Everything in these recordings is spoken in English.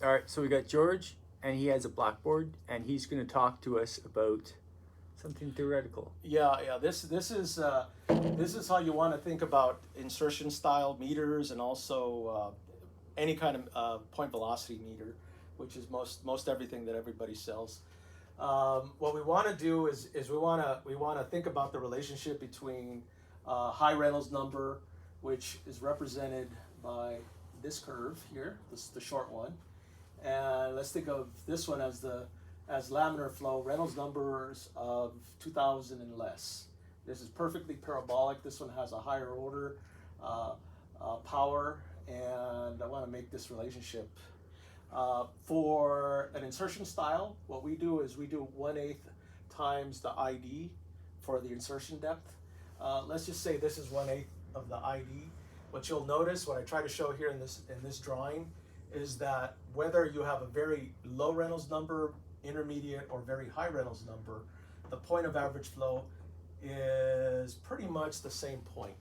All right, so we got George, and he has a blackboard, and he's going to talk to us about something theoretical. Yeah. This is how you want to think about insertion style meters, and also any kind of point velocity meter, which is most everything that everybody sells. What we want to do is we want to think about the relationship between high Reynolds number, which is represented by this curve here, this is the short one, and let's think of this one as laminar flow, Reynolds numbers of 2000 and less. This is perfectly parabolic. This one has a higher order power, and I want to make this relationship. For an insertion style, what we do is we do 1/8 times the ID for the insertion depth. Let's just say this is 1/8 of the ID. What you'll notice, what I try to show here in this drawing, is that whether you have a very low Reynolds number, intermediate, or very high Reynolds number, the point of average flow is pretty much the same point,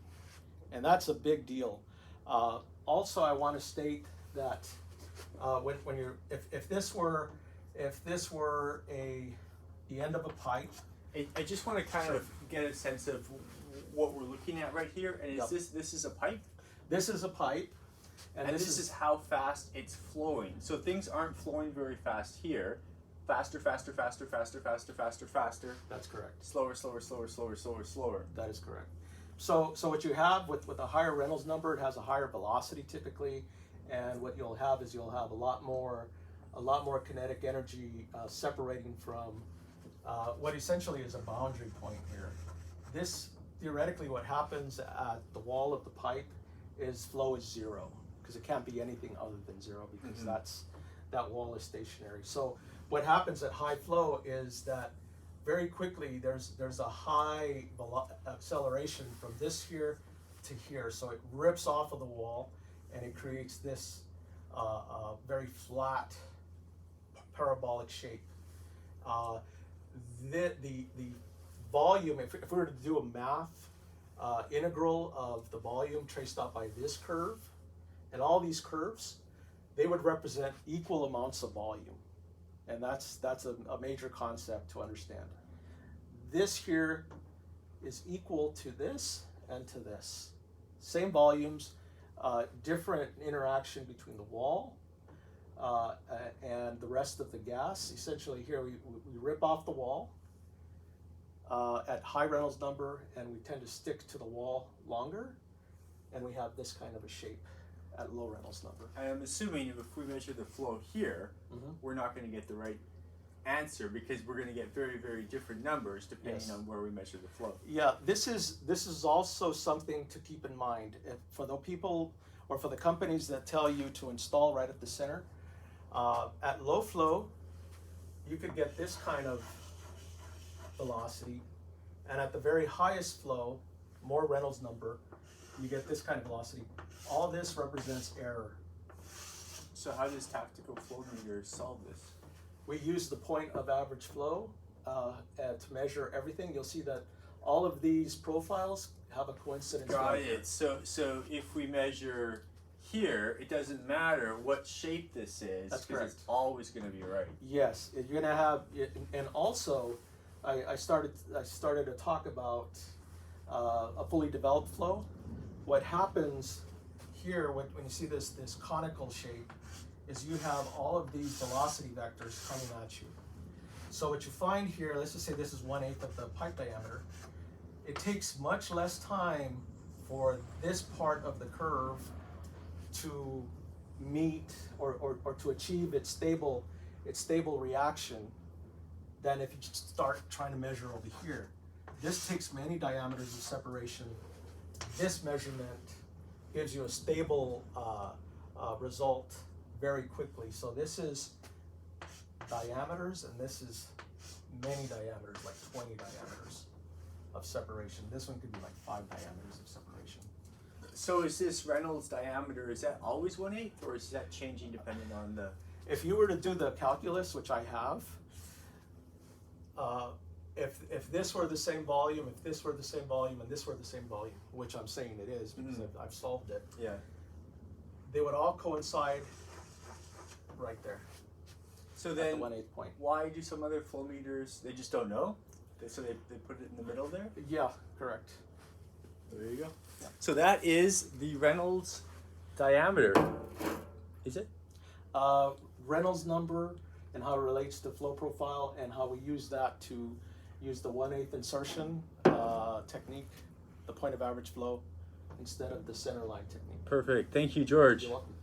and that's a big deal. Also, I want to state that when you're if this were the end of a pipe. I just want to kind of get a sense of what we're looking at right here, and is this is a pipe? This is a pipe, and this is how fast it's flowing. So things aren't flowing very fast here. Faster, faster, faster, faster, faster, faster, faster. That's correct. Slower, slower, slower, slower, slower, slower. That is correct. So what you have with a higher Reynolds number, it has a higher velocity typically, and what you'll have is you'll have a lot more kinetic energy separating from what essentially is a boundary point here. This theoretically, what happens at the wall of the pipe is flow is zero, because it can't be anything other than zero, because that wall is stationary. So what happens at high flow is that very quickly there's a high acceleration from this here to here. So it rips off of the wall, and it creates this very flat parabolic shape. The volume, if we were to do a math integral of the volume traced out by this curve and all these curves, they would represent equal amounts of volume, and that's a major concept to understand. This here is equal to this and to this. Same volumes, different interaction between the wall and the rest of the gas. Essentially here we rip off the wall at high Reynolds number, and we tend to stick to the wall longer, and we have this kind of a shape at low Reynolds number. I'm assuming if we measure the flow here, we're not going to get the right answer, because we're going to get very, very different numbers depending on where we measure the flow. Yeah, this is also something to keep in mind for the people or for the companies that tell you to install right at the center. At low flow, you could get this kind of velocity, and at the very highest flow, more Reynolds number, you get this kind of velocity. All this represents error. So how does tactical flow meter solve this? We use the point of average flow to measure everything. You'll see that all of these profiles have a coincidence. Got it. So if we measure here, it doesn't matter what shape this is. That's correct. It's always going to be right. Yes, you're going to have, and also, I started to talk about a fully developed flow. What happens here when you see this conical shape is you have all of these velocity vectors coming at you. So what you find here, let's just say this is 1/8 of the pipe diameter. It takes much less time for this part of the curve to meet or to achieve its stable reaction than if you just start trying to measure over here. This takes many diameters of separation. This measurement gives you a stable result very quickly. So this is diameters, and this is many diameters, like 20 diameters of separation. This one could be like 5 diameters of separation. So is this Reynolds diameter, is that always 1/8, or is that changing depending on the... If you were to do the calculus, which I have, if this were the same volume, if this were the same volume, and this were the same volume, which I'm saying it is because I've solved it, Yeah. they would all coincide right there So at the then, 1/8 point. why do some other flow meters? They just don't know. So they put it in the middle there. Yeah, correct. There you go. Yeah. So that is the Reynolds diameter. Is it? Reynolds number and how it relates to flow profile and how we use that to use the 1/8 insertion technique, the point of average flow, instead of the center line technique. Perfect. Thank you, George. You're welcome.